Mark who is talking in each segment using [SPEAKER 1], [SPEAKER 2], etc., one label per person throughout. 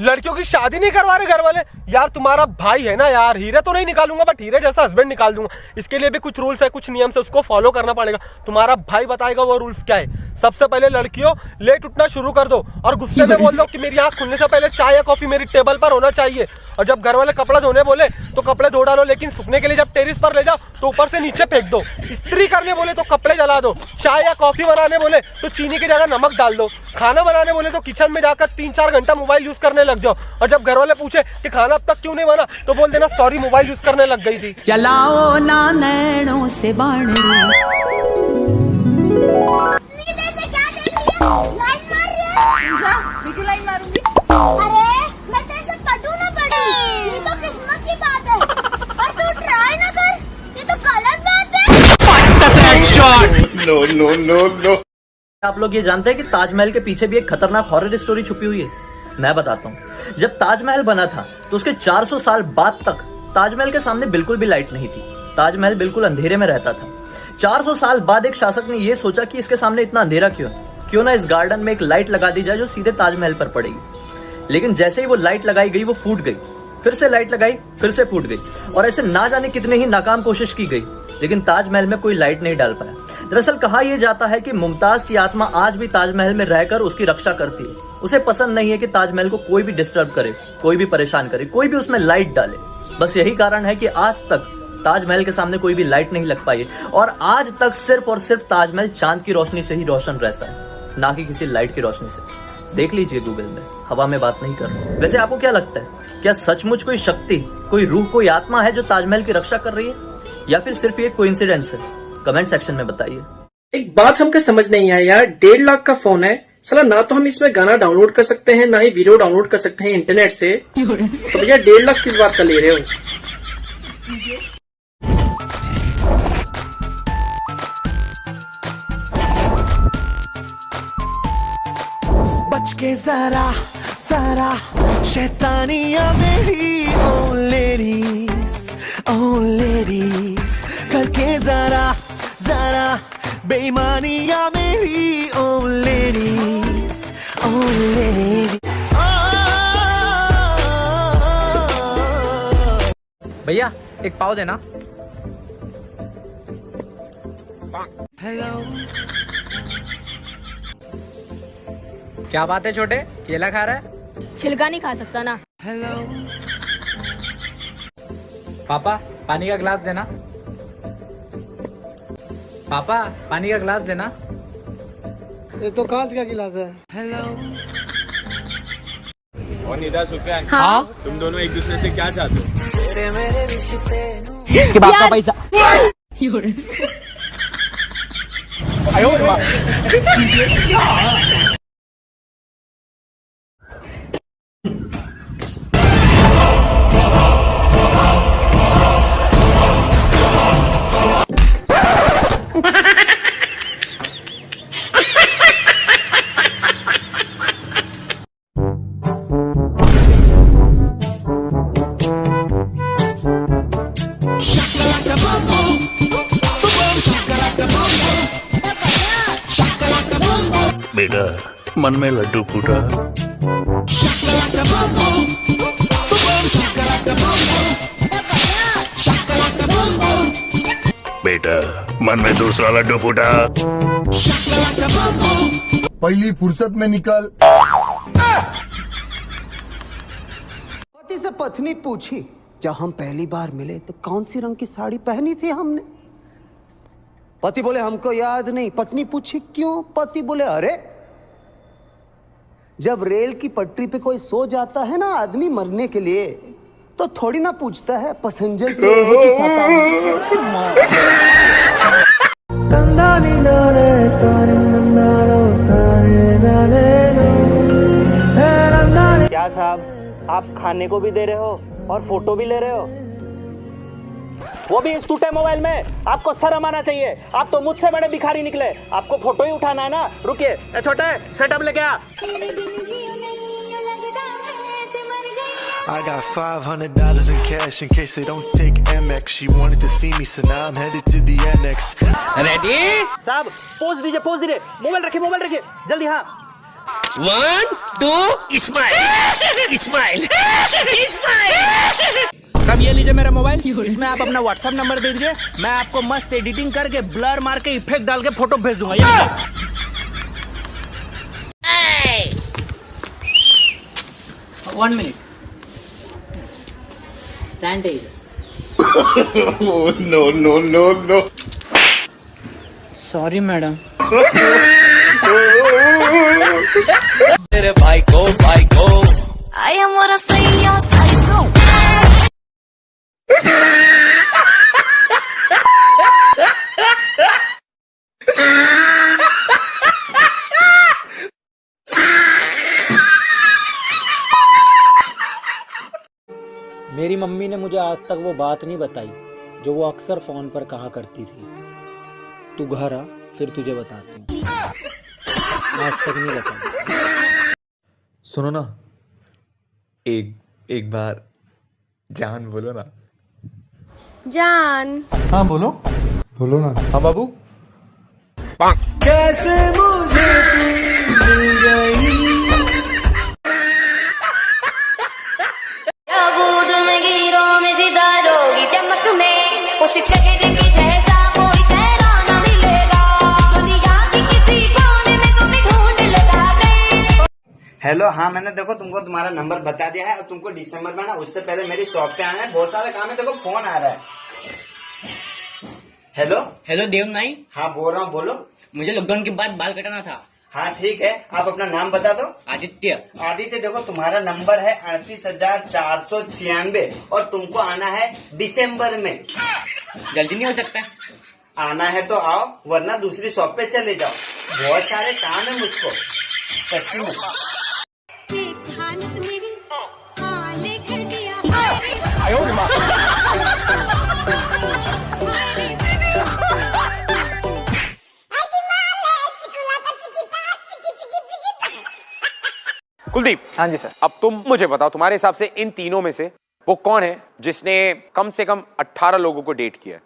[SPEAKER 1] लड़कियों की शादी नहीं करवा रहे घर वाले। यार तुम्हारा भाई है ना यार, हीरे तो नहीं निकालूंगा बट हीरे जैसा हस्बैंड निकाल दूंगा। इसके लिए भी कुछ रूल्स है, कुछ नियम से, उसको फॉलो करना पड़ेगा। तुम्हारा भाई बताएगा वो रूल्स क्या है। सबसे पहले लड़कियों लेट उठना शुरू कर दो और गुस्से में बोल दो कि मेरी आंख खुलने से पहले चाय या कॉफी मेरी टेबल पर होना चाहिए। और जब घर वाले कपड़ा धोने बोले तो कपड़े धो डालो, लेकिन सूखने के लिए जब टेरिस पर ले जाओ तो ऊपर से नीचे फेंक दो। इस्त्री करने बोले तो कपड़े जला दो। चाय या कॉफी बनाने बोले तो चीनी की जगह नमक डाल दो। खाना बनाने बोले तो किचन में जाकर 3-4 घंटा मोबाइल यूज करने लग जाओ। और जब घर वाले पूछे कि खाना अब तक क्यों नहीं बना तो बोल देना सॉरी मोबाइल यूज करने लग गई थी।
[SPEAKER 2] चलाओ ना नैनों से बाण
[SPEAKER 3] लाइन मार रही है। जा, मैं क्यों लाइन मारूंगी? अरे मैं तेरे से पटू ना पटू, ये तो किस्मत की बात है। और तू ट्राई ना कर, ये तो गलत बात है।
[SPEAKER 4] No no no no.
[SPEAKER 5] आप लोग ये जानते हैं कि ताजमहल के पीछे भी एक खतरनाक हॉरर स्टोरी छुपी हुई है। मैं बताता हूँ। जब ताजमहल बना था तो उसके 400 साल बाद तक ताजमहल के सामने बिल्कुल भी लाइट नहीं थी। ताजमहल बिल्कुल अंधेरे में रहता था। 400 साल बाद एक शासक ने यह सोचा कि इसके सामने इतना अंधेरा क्यों ना इस गार्डन में एक लाइट लगा दी जाए जो सीधे ताजमहल पर पड़ेगी। लेकिन जैसे ही वो लाइट लगाई गई वो फूट गई, फिर से लाइट लगाई, फिर से फूट गई, और ऐसे ना जाने कितने ही नाकाम कोशिश की गई, लेकिन ताजमहल में कोई लाइट नहीं डाल पाया। दरअसल कहा यह जाता है कि मुमताज की आत्मा आज भी ताजमहल में रहकर उसकी रक्षा करती है। उसे पसंद नहीं है कि ताजमहल को कोई भी डिस्टर्ब करे, कोई भी परेशान करे, कोई भी उसमें लाइट डाले। बस यही कारण है कि आज तक ताजमहल के सामने कोई भी लाइट नहीं लग पाई और आज तक सिर्फ और सिर्फ ताजमहल चांद की रोशनी से ही रोशन रहता है, ना कि किसी लाइट की रोशनी से। देख लीजिए गूगल में, हवा में बात नहीं कर रहा। वैसे आपको क्या लगता है, क्या सचमुच कोई शक्ति, कोई रूह, कोई आत्मा है जो ताजमहल की रक्षा कर रही है, या फिर सिर्फ ये कोइंसिडेंस है? कमेंट सेक्शन में बताइए।
[SPEAKER 6] एक बात हमको समझ नहीं आई यार, 1.5 लाख का फोन है साला, ना तो हम इसमें गाना डाउनलोड कर सकते हैं ना ही वीडियो डाउनलोड कर सकते हैं इंटरनेट से, तो भैया 1.5 लाख किस बात का ले रहे हो?
[SPEAKER 2] बच के जरा जरा शैतानियां मेरी ओ लेडीज करके जरा जरा बेईमानियां मेरी ओ लेडीज
[SPEAKER 7] भैया एक पाव देना। हेलो, क्या बात है छोटे, केला खा रहा है?
[SPEAKER 3] छिलका नहीं खा सकता ना।
[SPEAKER 7] हेलो पापा, पानी का गिलास देना। पापा पानी का गिलास देना।
[SPEAKER 8] ये तो कांच का गिलास है।
[SPEAKER 7] हेलो।
[SPEAKER 9] और निदा सुफियान, हाँ? तुम दोनों एक दूसरे से क्या चाहते हो?
[SPEAKER 2] मेरे रिश्ते
[SPEAKER 7] इसके बाप का पैसा।
[SPEAKER 4] बेटा मन में लड्डू फूटा। बेटा मन में दूसरा लड्डू फूटा।
[SPEAKER 10] पहली फुर्सत में निकल।
[SPEAKER 8] पति से पत्नी पूछी, जब हम पहली बार मिले तो कौन सी रंग की साड़ी पहनी थी हमने? पति बोले हमको याद नहीं। पत्नी पूछी क्यों? पति बोले अरे जब रेल की पटरी पे कोई सो जाता है ना आदमी मरने के लिए, तो थोड़ी ना पूछता है पैसेंजर के
[SPEAKER 11] क्या साहब, आप खाने को भी दे रहे हो और फोटो भी ले रहे हो, वो भी इस टूटे मोबाइल में? आपको शर्म आना चाहिए। आप तो मुझसे बड़े भिखारी निकले, आपको फोटो ही उठाना है ना। रुकिए छोटे, सेटअप लेके आ।
[SPEAKER 12] I got $500 in cash in case they don't take Amex. She wanted to see me, so now I'm headed to the annex.
[SPEAKER 7] Ready?
[SPEAKER 11] साहब पोज दीजिए, मोबाइल रखिए जल्दी। हाँ
[SPEAKER 2] 1 2 स्माइल स्माइल स्माइल।
[SPEAKER 7] तब ये लीजिए मेरा मोबाइल, इसमें आप अपना व्हाट्सएप नंबर दे दीजिए, मैं आपको मस्त एडिटिंग करके ब्लर मार के इफेक्ट डाल के फोटो भेज दूंगा। ये 1 minute sanitiser.
[SPEAKER 4] No no no no.
[SPEAKER 7] Sorry madam.
[SPEAKER 2] तेरे भाई को
[SPEAKER 3] I am what I say, psycho.
[SPEAKER 13] मेरी मम्मी ने मुझे आज तक वो बात नहीं बताई जो वो अक्सर फोन पर कहा करती थी। तू घर आ, फिर तुझे बताती हूँ। आज तक नहीं बताई।
[SPEAKER 14] सुनो ना, एक बार जान बोलो ना।
[SPEAKER 3] जान।
[SPEAKER 10] हाँ बोलो बोलो ना। हाँ बाबू।
[SPEAKER 2] कैसे मुझे तू मिल गई। चमक में वो शिक्षक की जैसा कोई चेहरा न मिलेगा, दुनिया की किसी कोने में तुम्हें ढूंढ लगा गए।
[SPEAKER 11] हेलो, हाँ मैंने देखो तुमको तुम्हारा नंबर बता दिया है और तुमको दिसंबर में ना उससे पहले मेरी शॉप पे आना है, बहुत सारा काम है। देखो फोन आ रहा है। हेलो
[SPEAKER 7] हेलो देव नाई।
[SPEAKER 11] हाँ बोल रहा हूँ, बोलो।
[SPEAKER 7] मुझे लॉकडाउन के बाद बाल कटाना था।
[SPEAKER 11] हाँ ठीक है, आप अपना नाम बता दो।
[SPEAKER 7] आदित्य।
[SPEAKER 11] आदित्य, देखो तुम्हारा नंबर है 38,496 और तुमको आना है दिसंबर में।
[SPEAKER 7] जल्दी नहीं हो सकता?
[SPEAKER 11] आना है तो आओ, वरना दूसरी शॉप पे चले जाओ। बहुत सारे काम है मुझको, सच्ची में।
[SPEAKER 9] कुलदीप।
[SPEAKER 7] हाँ जी सर।
[SPEAKER 9] अब तुम मुझे बताओ, तुम्हारे हिसाब से इन तीनों में से वो कौन है जिसने कम से कम 18 लोगों को डेट किया है?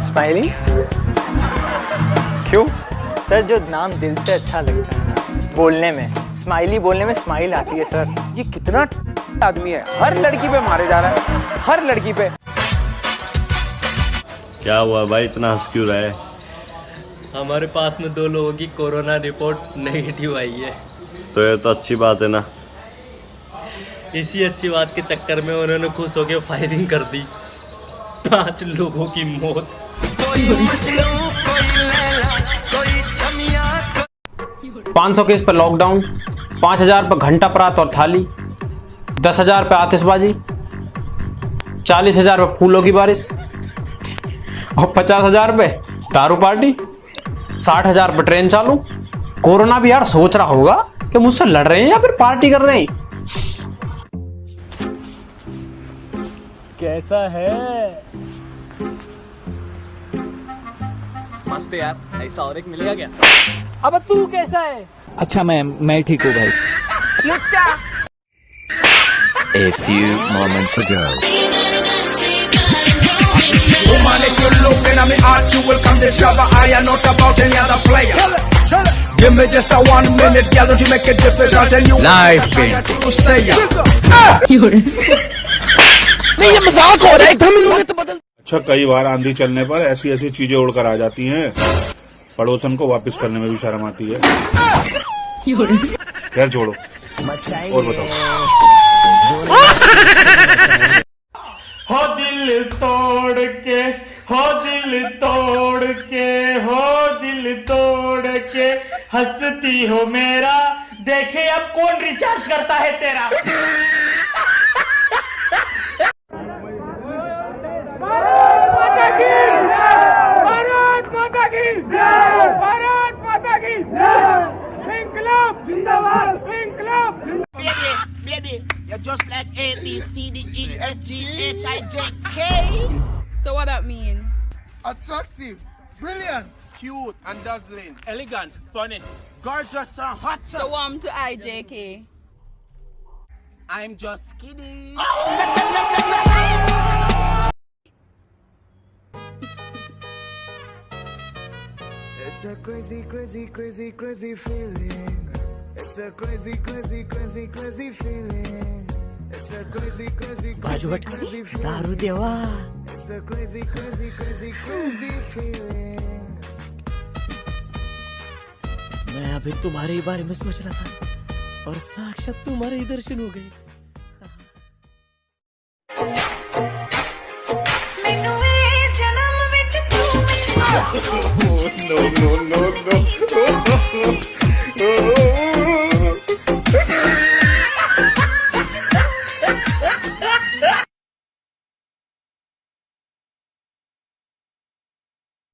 [SPEAKER 7] स्माइली।
[SPEAKER 9] क्यों?
[SPEAKER 7] सर जो नाम दिल से अच्छा लगता है ना बोलने में, स्माइली बोलने में स्माइल आती है सर।
[SPEAKER 9] ये कितना आदमी है, हर लड़की पे मारे जा रहा है, हर लड़की पे।
[SPEAKER 15] क्या हुआ भाई, इतना हंस क्यों रहा है?
[SPEAKER 16] हमारे पास में 2 लोगों की कोरोना रिपोर्ट नेगेटिव आई है।
[SPEAKER 15] तो ये तो अच्छी बात है ना।
[SPEAKER 16] इसी अच्छी बात के चक्कर में उन्होंने खुश होकर फायरिंग कर दी। 5 लोगों की मौत।
[SPEAKER 6] 500 केस पर लॉकडाउन, 5,000 पर घंटा परात और थाली, 10,000 पे आतिशबाजी, 40,000 पे फूलों की बारिश और 50,000 पे दारू पार्टी, 60,000 पे ट्रेन चालू। कोरोना भी यार सोच रहा होगा कि मुझसे लड़ रहे हैं या फिर पार्टी कर रहे हैं।
[SPEAKER 16] कैसा है? मस्त यार, ऐसा और एक मिलेगा क्या? अब तू कैसा है?
[SPEAKER 7] अच्छा मैं ठीक हूँ भाई।
[SPEAKER 16] लुच्चा।
[SPEAKER 2] A few moments ago. Give me just a 1 minute, girl, don't you make a difference? I'll tell you life to say ya.
[SPEAKER 4] नहीं ये मजाक हो रहा है, एकदम इन्होंने तो बदल। अच्छा, कई बार आंधी चलने पर ऐसी ऐसी चीजें उड़कर आ जाती हैं, पड़ोसन को वापस करने में भी शर्म आती है। खैर छोड़ो, और बताओ।
[SPEAKER 17] हो दिल तोड़ के, हो दिल तोड़ के, हो दिल तोड़ के हंसती हो मेरा, देखे अब कौन रिचार्ज करता है तेरा। भारत माता की जय, भारत माता की जय, इंकलाब जिंदाबाद, इंकलाब।
[SPEAKER 2] Baby, you're just like A, B, C, D, E, F, G, H, I, J, K.
[SPEAKER 18] So what that mean?
[SPEAKER 2] Attractive, brilliant, cute and dazzling.
[SPEAKER 17] Elegant, funny,
[SPEAKER 2] Gorgeous and hot.
[SPEAKER 18] So I'm to IJK.
[SPEAKER 2] I'm just kidding.
[SPEAKER 12] It's a crazy, crazy, crazy, crazy feeling. It's a crazy, crazy, crazy, crazy feeling. It's a crazy, crazy,
[SPEAKER 19] बाजू
[SPEAKER 12] crazy,
[SPEAKER 19] हट
[SPEAKER 12] crazy
[SPEAKER 19] दारू देवा
[SPEAKER 12] It's a crazy, crazy, crazy, crazy feeling.
[SPEAKER 19] मैं अभी तुम्हारे ही बारे में सोच रहा था और साक्षात तुम्हारे ही दर्शन हो गए
[SPEAKER 12] No, no, no, no.